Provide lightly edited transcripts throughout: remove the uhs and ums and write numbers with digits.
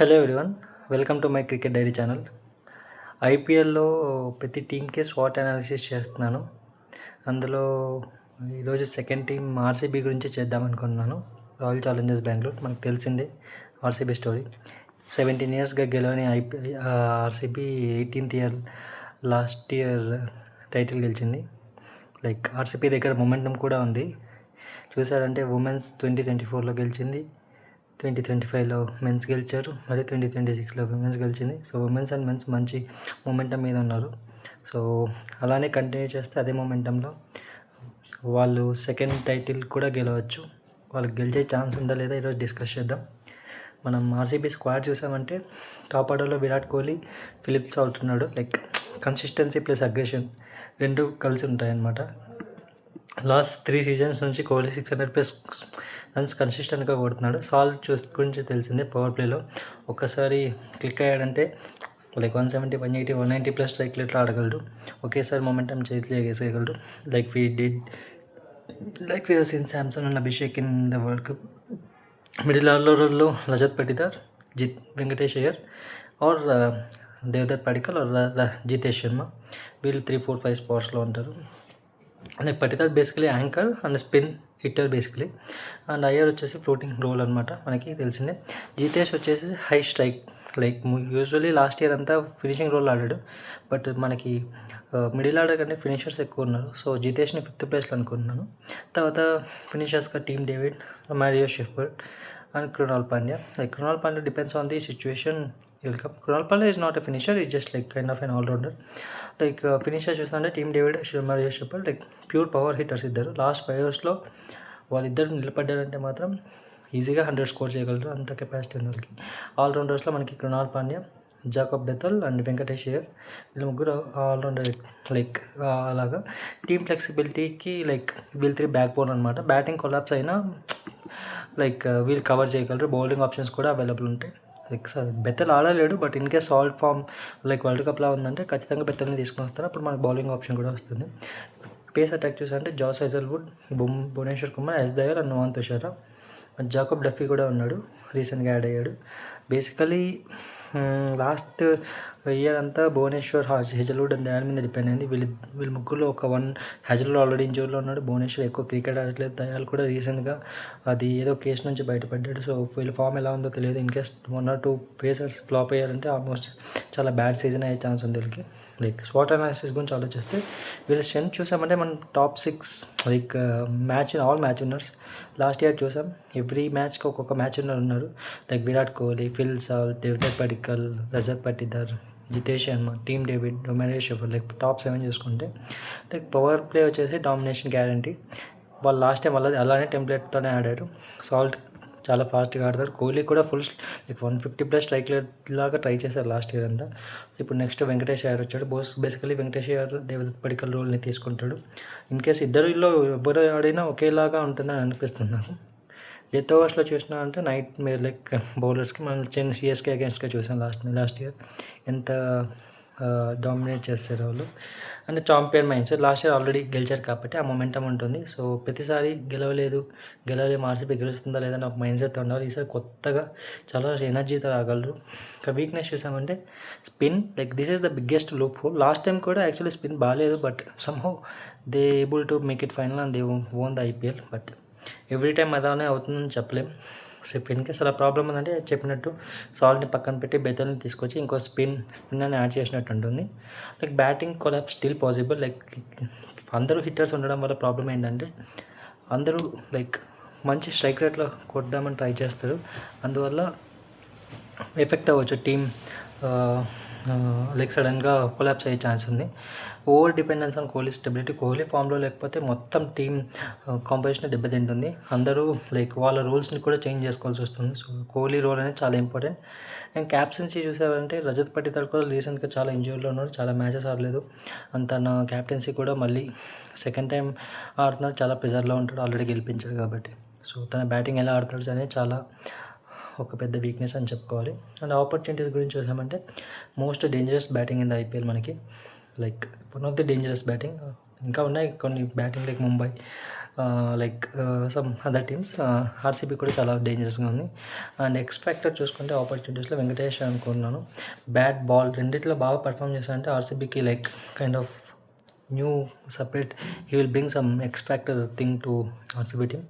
Hello everyone, welcome to my cricket dairy channel. ఐపీఎల్లో ప్రతి టీంకి స్వాట్ అనాలిసిస్ చేస్తున్నాను. అందులో ఈరోజు సెకండ్ టీం ఆర్సీబీ గురించి చేద్దాం అనుకున్నాను. రాయల్ ఛాలెంజర్స్ బెంగళూరు, మనకు తెలిసిందే ఆర్సీబీ స్టోరీ. 17 ఇయర్స్గా గెలవని RCB 18th year last year title గెలిచింది. ఆర్సీబీ దగ్గర మొమెంటం కూడా ఉంది. చూసారంటే ఉమెన్స్ 2024లో గెలిచింది, 2025లో మెన్స్ గెలిచారు, మరి 2026లో విమెన్స్ గెలిచింది. సో ఉమెన్స్ అండ్ మెన్స్ మంచి మొమెంటం మీద ఉన్నారు. సో అలానే కంటిన్యూ చేస్తే అదే మొమెంటంలో వాళ్ళు సెకండ్ టైటిల్ కూడా గెలవచ్చు. వాళ్ళకి గెలిచే ఛాన్స్ ఉందా లేదా ఈరోజు డిస్కస్ చేద్దాం. మనం ఆర్సీబీ స్క్వాడ్ చూసామంటే టాప్ ఆర్డర్లో విరాట్ కోహ్లీ, ఫిలిప్స్ అవుతున్నాడు. కన్సిస్టెన్సీ ప్లస్ అగ్రెషన్ రెండు కలిసి ఉంటాయన్నమాట. లాస్ట్ 3 seasons నుంచి కోహ్లీ 600+ రన్స్ కన్సిస్టెంట్గా కొడుతున్నాడు. సాల్ గురించి తెలిసిందే, పవర్ ప్లేలో ఒక్కసారి క్లిక్ అయ్యాడంటే 170, 180, 190+ స్ట్రైక్ రేట్లో ఆడగలడు. ఒకేసారి momentum చేసేయగలడు. we have seen Samson and Abhishek in the World Cup. Middle ఆర్డర్లో రజత్ పటిదార్, వెంకటేష్ అయ్యర్ ఆర్ దేవదత్ పడిక్కల్ ఆర్ జితేష్ శర్మ, వీళ్ళు 3, 4, 5 స్పాట్స్లో ఉంటారు. Patidar basically anchor and spin hitter basically, and Iyer వచ్చేసి ఫ్లోటింగ్ రోల్ అనమాట, మనకి తెలిసిందే. జితేష్ వచ్చేసి high strike, usually last year అంతా ఫినిషింగ్ రోల్ ఆడాడు, బట్ మనకి మిడిల్ ఆర్డర్ కంటే ఫినిషర్స్ ఎక్కువ ఉన్నారు. సో జితేష్ని 5th ప్లేస్లో అనుకుంటున్నాను. తర్వాత ఫినిషర్స్గా Tim David, Mario Shepherd and Krunal Pandya. Krunal Pandya depends on the situation. Krunal Pandya is not a finisher, is just kind of an allrounder. Finisher చూస్తుంటే Tim David, Mario Shepherd pure power hitters ఇద్దరు. లాస్ట్ 5 yearsలో వాళ్ళిద్దరు నిలబడ్డారంటే మాత్రం ఈజీగా 100 స్కోర్ చేయగలరు, అంత కెపాసిటీ ఉంది వాళ్ళకి. ఆల్రౌండర్స్లో మనకి Krunal Pandya, Jacob Bethell and Venkatesh Iyer, వీళ్ళు ముగ్గురు ఆల్రౌండర్. అలాగా టీమ్ ఫ్లెక్సిబిలిటీకి వీళ్ళు 3 బ్యాక్ బోన్ అనమాట. బ్యాటింగ్ కొలాప్స్ అయినా వీళ్ళు కవర్ చేయగలరు. బౌలింగ్ ఆప్షన్స్ కూడా అవైలబుల్ ఉంటాయి. బెత్తల్ ఆడలేడు, but in case Salt form world కప్లా ఉందంటే ఖచ్చితంగా బెత్తల్ని తీసుకొని వస్తారు. అప్పుడు మనకు బౌలింగ్ ఆప్షన్ కూడా వస్తుంది. పేస్ అటాక్ చూసారంటే Josh Hazlewood, Bhuvneshwar Kumar, Yash Dayal and Nuwan Thushara. Jacob Duffy కూడా ఉన్నాడు, రీసెంట్గా యాడ్ అయ్యాడు. బేసికలీ లాస్ట్ ఇయర్ అంతా భువనేశ్వర్, హెజల్వుడ్ అండ్ దయాల్ మీద డిపెండ్ అయింది. వీళ్ళ ముగ్గురులో హెజల్వుడ్ ఆల్రెడీ ఇంజూర్లో ఉన్నాడు. భువనేశ్వర్ ఎక్కువ క్రికెట్ ఆడట్లేదు. దయాల్ కూడా రీసెంట్గా అది ఏదో కేసు నుంచి బయటపడ్డాడు. సో వీళ్ళ ఫామ్ ఎలా ఉందో తెలియదు. In case 1 or 2 pacers flop అయ్యారంటే ఆల్మోస్ట్ చాలా బ్యాడ్ సీజన్ అయ్యే ఛాన్స్ ఉంది వీళ్ళకి. స్వాట్ అనాలిసిస్ గురించి ఆలోచిస్తే వీళ్ళ స్ట్రెంత్ చూసామంటే మనం top 6 all match winners. Last year చూసాం, ఎవ్రీ మ్యాచ్కి ఒక్కొక్క మ్యాచ్ విన్నర్ ఉన్నారు. విరాట్ కోహ్లీ, ఫిల్ సాల్, Devdutt Padikkal, Rajat Patidar, Jitesh Sharma, team David, Mario shepherd. Top 7 చూసుకుంటే పవర్ ప్లే వచ్చేసి డామినేషన్ గ్యారంటీ. వాళ్ళు లాస్ట్ టైం అలానే టెంప్లెట్తోనే ఆడారు. సాల్ట్ చాలా ఫాస్ట్గా ఆడతారు. కోహ్లీ కూడా ఫుల్ 150+ స్ట్రైక్ లాగా ట్రై చేశారు లాస్ట్ ఇయర్ అంతా. ఇప్పుడు నెక్స్ట్ వెంకటేష్ అయ్యర్ వచ్చాడు. బేసికలీ వెంకటేష్ అయ్యర్ దేవదత్ పడిక్కల్ రోల్ని తీసుకుంటాడు. ఇన్ కేస్ ఇద్దరిలో ఎవరు ఆడినా ఒకేలాగా ఉంటుందని అనిపిస్తుంది నాకు. డెత్ ఓవర్స్లో చూసినా అంటే నైట్ బౌలర్స్కి మనం సిఎస్కే అగేన్స్ట్గా చూసాం లాస్ట్ ఇయర్ ఎంత డామినేట్ చేస్తారు వాళ్ళు. అంటే champion mind set. Last year already గెలిచారు కాబట్టి ఆ మొమెంటం ఉంటుంది. సో ప్రతిసారి గెలవలేము ఆర్సీబీ గెలుస్తుందా లేదా ఒక మైండ్ సెట్ ఉండాలి. ఈసారి కొత్తగా చాలా ఎనర్జీతో రాగలరు. వీక్నెస్ చూసామంటే spin. This is the biggest loophole. Last time కూడా యాక్చువల్లీ స్పిన్ బాగాలేదు, but somehow they able to make it final and they won the IPL. But every time అదానే అవుతుందని చెప్పలేం. సో ఇన్ కేస్ అలా problem ఉందంటే చెప్పినట్టు సాల్ట్ని పక్కన పెట్టి బెతల్ని తీసుకొచ్చి ఇంకో స్పిన్ అని యాడ్ చేసినట్టు ఉంటుంది. Batting collapse still possible. అందరూ హిట్టర్స్ ఉండడం వల్ల ప్రాబ్లం ఏంటంటే అందరూ మంచి స్ట్రైక్ రేట్లో కొడదామని ట్రై చేస్తారు. అందువల్ల ఎఫెక్ట్ అవ్వచ్చు టీమ్. సడన్గా కొలాప్స్ అయ్యే ఛాన్స్ ఉంది. Over dependence on Kohli stability. Kohli ఫామ్లో లేకపోతే మొత్తం టీమ్ కాంపోజిషన్ దెబ్బతింటుంది. అందరూ వాళ్ళ రోల్స్ని కూడా చేంజ్ చేసుకోవాల్సి వస్తుంది. సో కోహ్లీ రోల్ అనేది చాలా ఇంపార్టెంట్. అండ్ క్యాప్టెన్సీ చూసారంటే రజత్ పటిదార్ కూడా రీసెంట్గా చాలా ఇంజూరీలో ఉన్నారు, చాలా మ్యాచెస్ ఆడలేదు. అండ్ తన క్యాప్టెన్సీ కూడా మళ్ళీ సెకండ్ టైం ఆడుతున్నారు. చాలా ప్రెజర్లో ఉంటాడు, ఆల్రెడీ గెలిపించాడు కాబట్టి. సో తన బ్యాటింగ్ ఎలా ఆడతాడు అనేది చాలా ఒక పెద్ద వీక్నెస్ అని చెప్పుకోవాలి. అండ్ ఆపర్చునిటీస్ గురించి చూసామంటే most dangerous batting in the IPL మనకి. One of the dangerous batting. ఇంకా ఉన్నాయి కొన్ని batting Mumbai, like some other teams. RCB కూడా చాలా డేంజరస్గా ఉంది. అండ్ ఎక్స్‌పెక్టెడ్ చూసుకుంటే ఆపర్చునిటీస్లో వెంకటేష్ అనుకున్నాను. బ్యాట్, బాల్ రెండిట్లో బాగా పర్ఫామ్ చేశారంటే ఆర్సీబీకి like kind of new separate he will bring some expected thing to RCB team.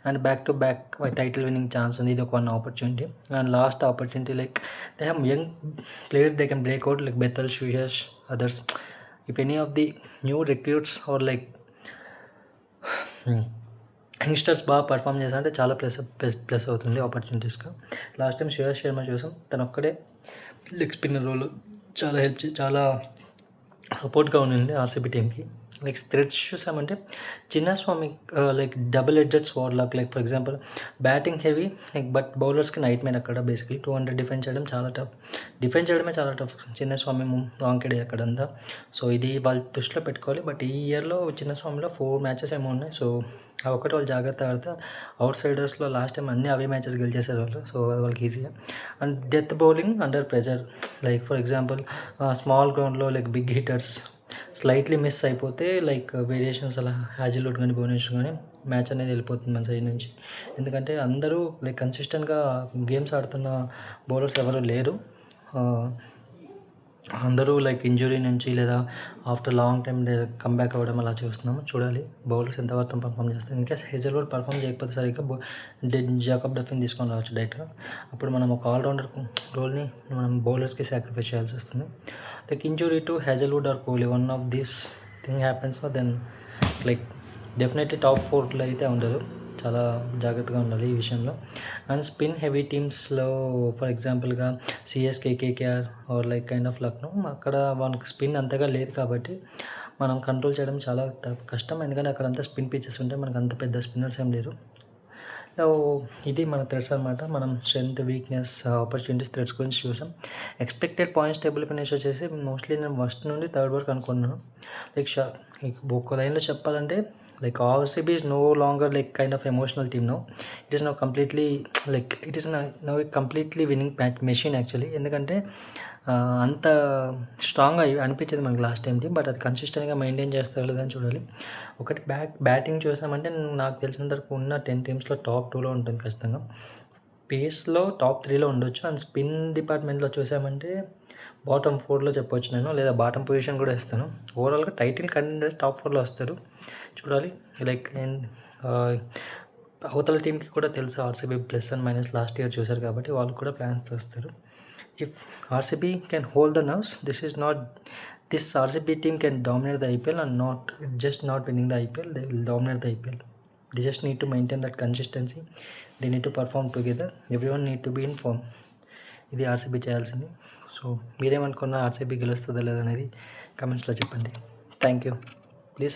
And back to back title winning chance ఉంది. ఇది ఒక one opportunity. And last opportunity like they have young players they can break out like Bethell, Shreyas, others. If any of the new recruits are like youngsters బాగా perform చేశారంటే చాలా plus అవుతుంది ఆపర్చునిటీస్గా. Last time Shreyas Sharma చూసాం, తను ఒక్కడే లెగ్ స్పిన్నర్ రోల్ చాలా చాలా సపోర్ట్గా ఉండింది ఆర్సీబీ టీమ్కి. లైక్ థ్రెడ్స్ చూసామంటే Chinnaswamy like double edged sword like. Like for example batting heavy like but బౌలర్స్కి నైట్ మ్యాన్ అక్కడ. బేసిక్లీ 200 డిఫెన్స్ చేయడం చాలా టఫ్. డిఫెన్స్ చేయడమే చాలా టఫ్. చిన్నస్వామి వాంకెడే అక్కడంతా. సో ఇది వాళ్ళు దృష్టిలో పెట్టుకోవాలి. బట్ ఈ ఇయర్లో చిన్నస్వామిలో 4 మ్యాచెస్ ఏమో ఉన్నాయి. సో ఆ ఒకటి వాళ్ళు జాగ్రత్త ఆడితే అవుట్ సైడర్స్లో లాస్ట్ టైం అన్ని అవే మ్యాచెస్ గెలిచేసారు వాళ్ళు. సో అది వాళ్ళకి ఈజీగా. And death bowling under pressure. Like for example small గ్రౌండ్లో like big hitters slightly miss అయిపోతే లైక్ వేరియేషన్స్ అలా హ్యాజిల్వుడ్ కానీ భువనేశ్వర్ కానీ మ్యాచ్ అనేది వెళ్ళిపోతుంది మన సైడ్ నుంచి. ఎందుకంటే అందరూ లైక్ కన్సిస్టెంట్గా గేమ్స్ ఆడుతున్న బౌలర్స్ ఎవరు లేరు. అందరూ లైక్ ఇంజురీ నుంచి లేదా ఆఫ్టర్ లాంగ్ టైం కమ్బ్యాక్ అవ్వడం అలా చూస్తున్నాము. చూడాలి బౌలర్స్ ఎంతవరకు పర్ఫామ్ చేస్తారు. ఇన్కేస్ హేజల్వుడ్ పర్ఫామ్ చేయకపోతే సరిగ్గా జాకబ్ డఫిన్ తీసుకొని రావచ్చు డైరెక్ట్గా. అప్పుడు మనం ఒక ఆల్రౌండర్ రోల్ని మనం బౌలర్స్కి సాక్రిఫైస్ చేయాల్సి వస్తుంది. Like injury to Hazlewood or Kohli, one of this thing happens then like definitely top 4లో అయితే ఉండదు. చాలా జాగ్రత్తగా ఉండాలి ఈ విషయంలో. అండ్ స్పిన్ హెవీ టీమ్స్లో ఫర్ ఎగ్జాంపుల్గా CSK, KKR or like kind of Lucknow, అక్కడ వాళ్ళకి స్పిన్ అంతగా లేదు కాబట్టి మనం కంట్రోల్ చేయడం చాలా కష్టం. ఎందుకంటే అక్కడ అంతా స్పిన్ పిచ్చెస్ ఉంటాయి, మనకు అంత పెద్ద స్పిన్నర్స్ ఏం లేరు. సో ఇది మన థ్రెడ్స్ అనమాట. మనం స్ట్రెంత్, వీక్నెస్, ఆపర్చునిటీస్, థ్రెడ్స్ గురించి చూసాం. ఎక్స్పెక్టెడ్ పాయింట్స్ టేబుల్ ఫినిష్ వచ్చేసి మోస్ట్లీ నేను ఫస్ట్ నుండి థర్డ్ వరకు అనుకున్నాను. లైక్ ఒక లైన్లో చెప్పాలంటే like RCB is no longer like kind of emotional team no. It is no completely like it is no completely winning machine actually. ఎందుకంటే అంత స్ట్రాంగ్గా అనిపించేది మనకి లాస్ట్ టైం టీం. బట్ అది కన్సిస్టెంట్గా మెయింటైన్ చేస్తారు లేదని చూడాలి. ఒకటి బ్యాటింగ్ చూసామంటే నాకు తెలిసినంత వరకు ఉన్న 10 టీమ్స్లో టాప్ 2లో ఉంటుంది ఖచ్చితంగా. పేస్లో టాప్ 3లో ఉండొచ్చు. అండ్ స్పిన్ డిపార్ట్మెంట్లో చూసామంటే బాటమ్ 4లో చెప్పొచ్చు నేను, లేదా బాటమ్ పొజిషన్ కూడా ఇస్తాను. ఓవరాల్గా టైటిల్ కంటెండర్ టాప్ 4లో వస్తారు. చూడాలి. లైక్ అవతల టీంకి కూడా తెలుసు RCB plus and minus last year చూశారు కాబట్టి వాళ్ళు కూడా ప్లాన్స్ చేస్తారు. If RCB can hold the nerves, this RCB team can dominate the IPL and not winning the IPL. They will dominate the IPL. They just need to maintain that consistency. They need to perform together. Everyone need to be in form. ఇది RCB చేయాల్సింది. So మీరేమనుకున్నా RCB గెలుస్తుందా లేదనేది కమెంట్స్లో చెప్పండి. Thank you.